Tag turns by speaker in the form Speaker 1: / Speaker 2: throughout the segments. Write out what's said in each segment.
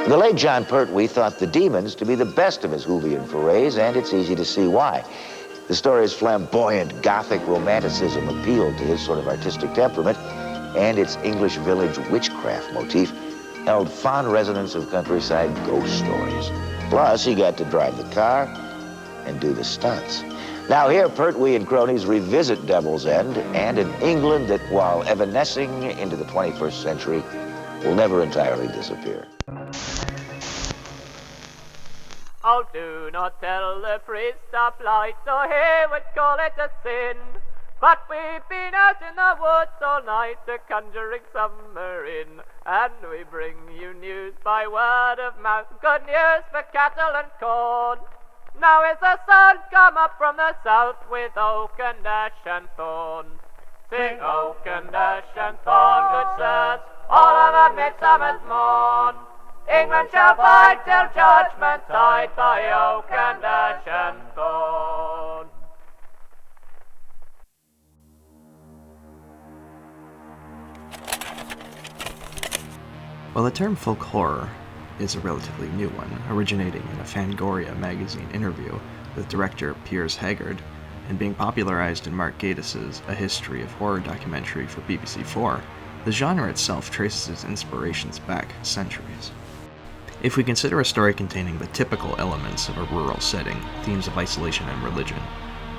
Speaker 1: The late John Pertwee thought the Dæmons to be the best of his Whovian forays, and it's easy to see why. The story's flamboyant Gothic romanticism appealed to his sort of artistic temperament, and its English village witchcraft motif held fond resonance of countryside ghost stories. Plus, he got to drive the car and do the stunts. Now here, Pertwee and cronies revisit Devil's End and an England that, while evanescing into the 21st century, will never entirely disappear.
Speaker 2: Oh, do not tell the priest of light, or he would call it a sin. But we've been out in the woods all night, a-conjuring summer in, and we bring you news by word of mouth, good news for cattle and corn. Now is the sun come up from the south, with oak and ash and thorn. Sing oak and ash and thorn, good sirs, all of a midsummer's morn. England shall fight till judgment tide by oak and ash and thorn.
Speaker 3: While the term folk horror is a relatively new one, originating in a Fangoria magazine interview with director Piers Haggard and being popularized in Mark Gatiss' A History of Horror documentary for BBC4, the genre itself traces its inspirations back centuries. If we consider a story containing the typical elements of a rural setting, themes of isolation and religion,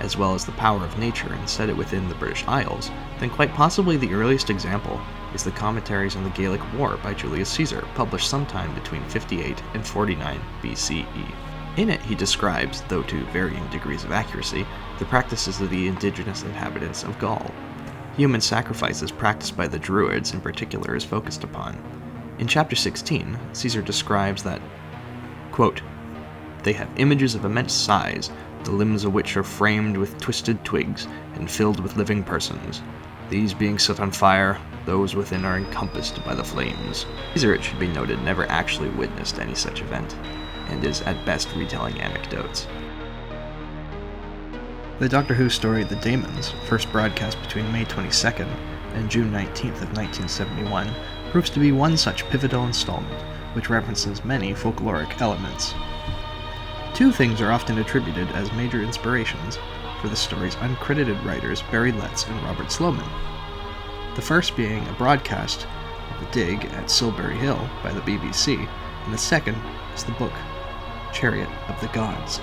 Speaker 3: as well as the power of nature, and set it within the British Isles, then quite possibly the earliest example is the Commentaries on the Gaelic War by Julius Caesar, published sometime between 58 and 49 BCE. In it, he describes, though to varying degrees of accuracy, the practices of the indigenous inhabitants of Gaul. Human sacrifices practiced by the Druids in particular is focused upon. In chapter 16, Caesar describes that, quote, "They have images of immense size, the limbs of which are framed with twisted twigs and filled with living persons. These being set on fire, those within are encompassed by the flames." Caesar, it should be noted, never actually witnessed any such event, and is at best retelling anecdotes. The Doctor Who story The Dæmons, first broadcast between May 22nd and June 19th of 1971, proves to be one such pivotal installment, which references many folkloric elements. Two things are often attributed as major inspirations for the story's uncredited writers Barry Letts and Robert Sloman. The first being a broadcast of a dig at Silbury Hill by the BBC, and the second is the book Chariot of the Gods.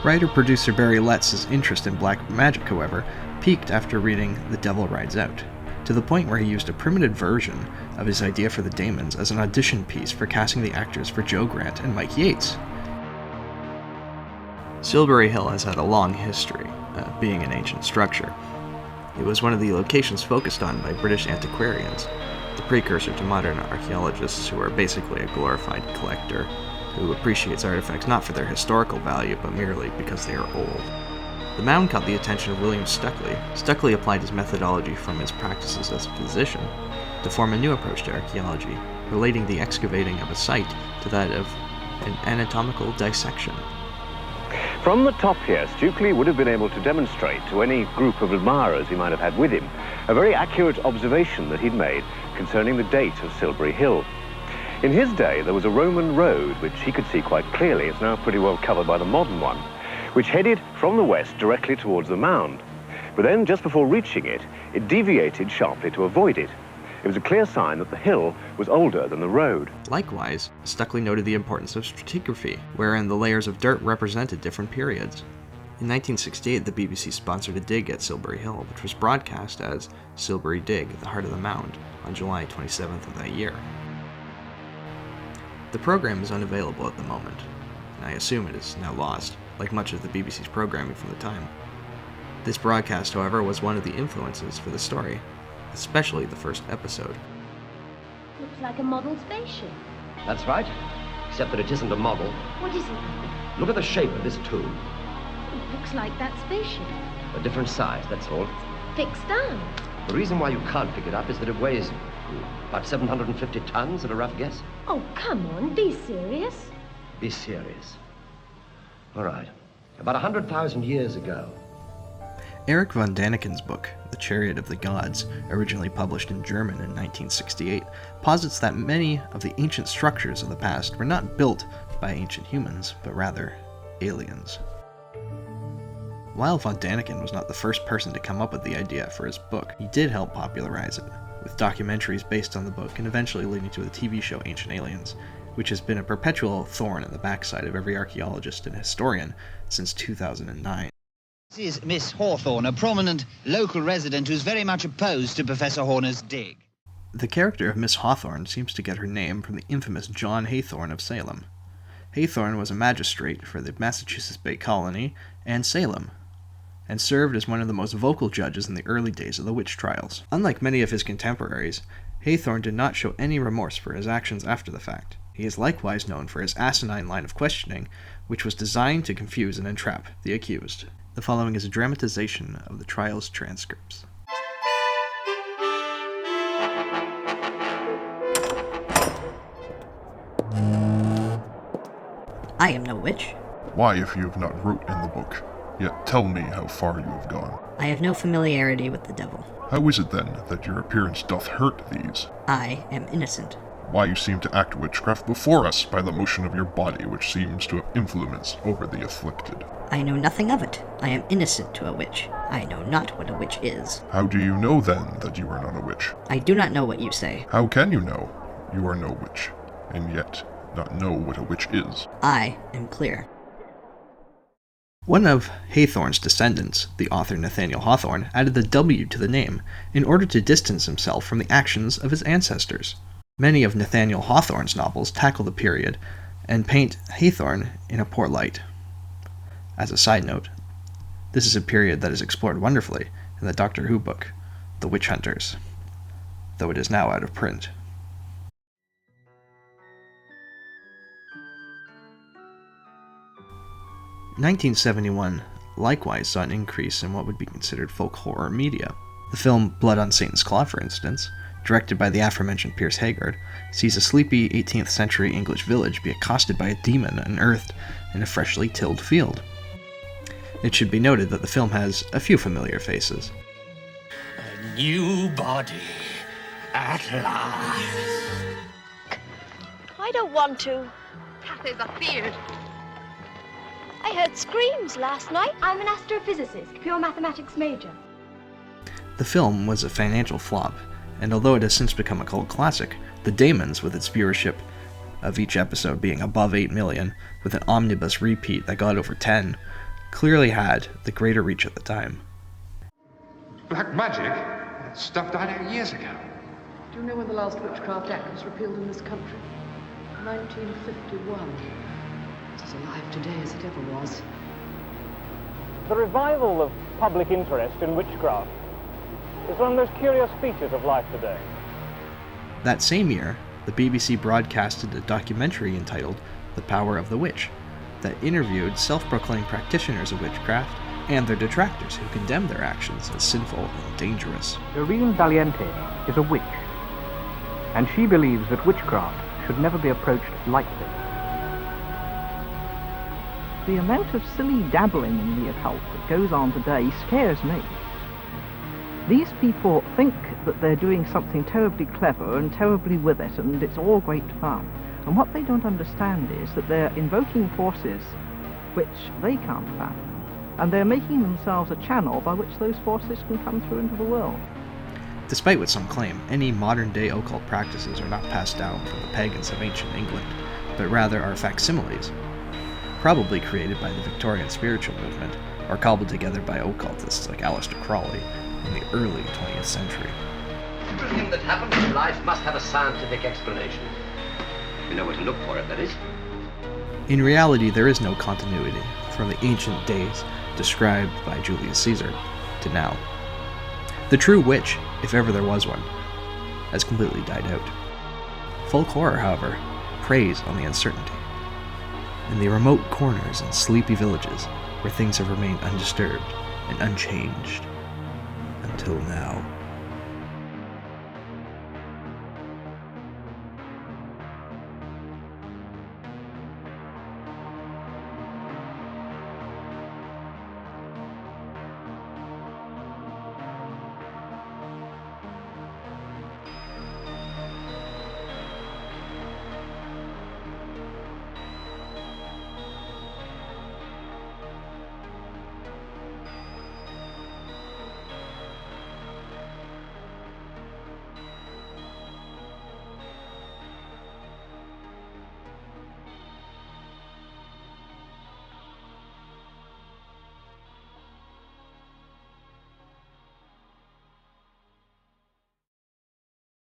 Speaker 3: Writer-producer Barry Letts' interest in black magic, however, peaked after reading The Devil Rides Out, to the point where he used a primitive version of his idea for the Dæmons as an audition piece for casting the actors for Joe Grant and Mike Yates. Silbury Hill has had a long history, being an ancient structure. It was one of the locations focused on by British antiquarians, the precursor to modern archaeologists who are basically a glorified collector who appreciates artifacts not for their historical value, but merely because they are old. The mound caught the attention of William Stuckley. Stuckley applied his methodology from his practices as a physician to form a new approach to archaeology, relating the excavating of a site to that of an anatomical dissection.
Speaker 4: From the top here, Stuckley would have been able to demonstrate to any group of admirers he might have had with him a very accurate observation that he'd made concerning the date of Silbury Hill. In his day, there was a Roman road, which he could see quite clearly. It's now pretty well covered by the modern one, which headed from the west directly towards the mound. But then, just before reaching it, it deviated sharply to avoid it. It was a clear sign that the hill was older than the road.
Speaker 3: Likewise, Stuckley noted the importance of stratigraphy, wherein the layers of dirt represented different periods. In 1968, the BBC sponsored a dig at Silbury Hill, which was broadcast as Silbury Dig, the Heart of the Mound, on July 27th of that year. The program is unavailable at the moment, and I assume it is now lost, like much of the BBC's programming from the time. This broadcast, however, was one of the influences for the story, especially the first episode.
Speaker 5: Looks like a model spaceship.
Speaker 6: That's right, except that it isn't a model.
Speaker 5: What is it?
Speaker 6: Look at the shape of this tube.
Speaker 5: It looks like that spaceship.
Speaker 6: A different size, that's all.
Speaker 5: Fixed down.
Speaker 6: The reason why you can't pick it up is that it weighs about 750 tons at a rough guess.
Speaker 5: Oh, come on, be serious.
Speaker 6: Be serious. All right. About 100,000 years ago.
Speaker 3: Erich von Daniken's book, The Chariot of the Gods, originally published in German in 1968, posits that many of the ancient structures of the past were not built by ancient humans, but rather aliens. While von Daniken was not the first person to come up with the idea for his book, he did help popularize it, with documentaries based on the book and eventually leading to the TV show Ancient Aliens, which has been a perpetual thorn in the backside of every archaeologist and historian since 2009.
Speaker 7: This is Miss Hawthorne, a prominent local resident who's very much opposed to Professor Horner's dig.
Speaker 3: The character of Miss Hawthorne seems to get her name from the infamous John Haythorne of Salem. Haythorne was a magistrate for the Massachusetts Bay Colony and Salem, and served as one of the most vocal judges in the early days of the witch trials. Unlike many of his contemporaries, Haythorne did not show any remorse for his actions after the fact. He is likewise known for his asinine line of questioning, which was designed to confuse and entrap the accused. The following is a dramatization of the trial's transcripts.
Speaker 8: I am no witch.
Speaker 9: Why, if you have not wrote in the book? Yet tell me how far you have gone.
Speaker 8: I have no familiarity with the devil.
Speaker 9: How is it then that your appearance doth hurt these?
Speaker 8: I am innocent.
Speaker 9: Why you seem to act witchcraft before us by the motion of your body, which seems to have influence over the afflicted.
Speaker 8: I know nothing of it. I am innocent to a witch. I know not what a witch is.
Speaker 9: How do you know then that you are not a witch?
Speaker 8: I do not know what you say.
Speaker 9: How can you know? You are no witch, and yet not know what a witch is.
Speaker 8: I am clear.
Speaker 3: One of Haythorne's descendants, the author Nathaniel Hawthorne, added the W to the name in order to distance himself from the actions of his ancestors. Many of Nathaniel Hawthorne's novels tackle the period and paint Haythorne in a poor light. As a side note, this is a period that is explored wonderfully in the Doctor Who book, The Witch Hunters, though it is now out of print. In 1971 likewise saw an increase in what would be considered folk horror media. The film Blood on Satan's Claw, for instance, directed by the aforementioned Piers Haggard, sees a sleepy 18th century English village be accosted by a demon unearthed in a freshly tilled field. It should be noted that the film has a few familiar faces.
Speaker 10: A new body, at last.
Speaker 11: I don't want to.
Speaker 12: Cathay's afeard.
Speaker 11: I heard screams last night. I'm an astrophysicist, pure mathematics major.
Speaker 3: The film was a financial flop, and although it has since become a cult classic, the Dæmons, with its viewership of each episode being above 8 million, with an omnibus repeat that got over 10, clearly had the greater reach at the time.
Speaker 13: Black magic? That stuff died out years ago.
Speaker 14: Do you know when the last Witchcraft Act was repealed in this country? 1951. It's as alive today as it ever was.
Speaker 2: The revival of public interest in witchcraft is one of those curious features of life today.
Speaker 3: That same year, the BBC broadcasted a documentary entitled The Power of the Witch that interviewed self-proclaimed practitioners of witchcraft and their detractors who condemned their actions as sinful and dangerous.
Speaker 15: Doreen Valiente is a witch, and she believes that witchcraft should never be approached lightly. The amount of silly dabbling in the occult that goes on today scares me. These people think that they're doing something terribly clever and terribly with it, and it's all great fun. And what they don't understand is that they're invoking forces which they can't fathom, and they're making themselves a channel by which those forces can come through into the world.
Speaker 3: Despite what some claim, any modern-day occult practices are not passed down from the pagans of ancient England, but rather are facsimiles, probably created by the Victorian spiritual movement, or cobbled together by occultists like Aleister Crowley in the early 20th century.
Speaker 6: Everything that happens in life must have a scientific explanation. We know where to look for it, that is.
Speaker 3: In reality, there is no continuity from the ancient days described by Julius Caesar to now. The true witch, if ever there was one, has completely died out. Folk horror, however, preys on the uncertainty. In the remote corners and sleepy villages where things have remained undisturbed and unchanged until now.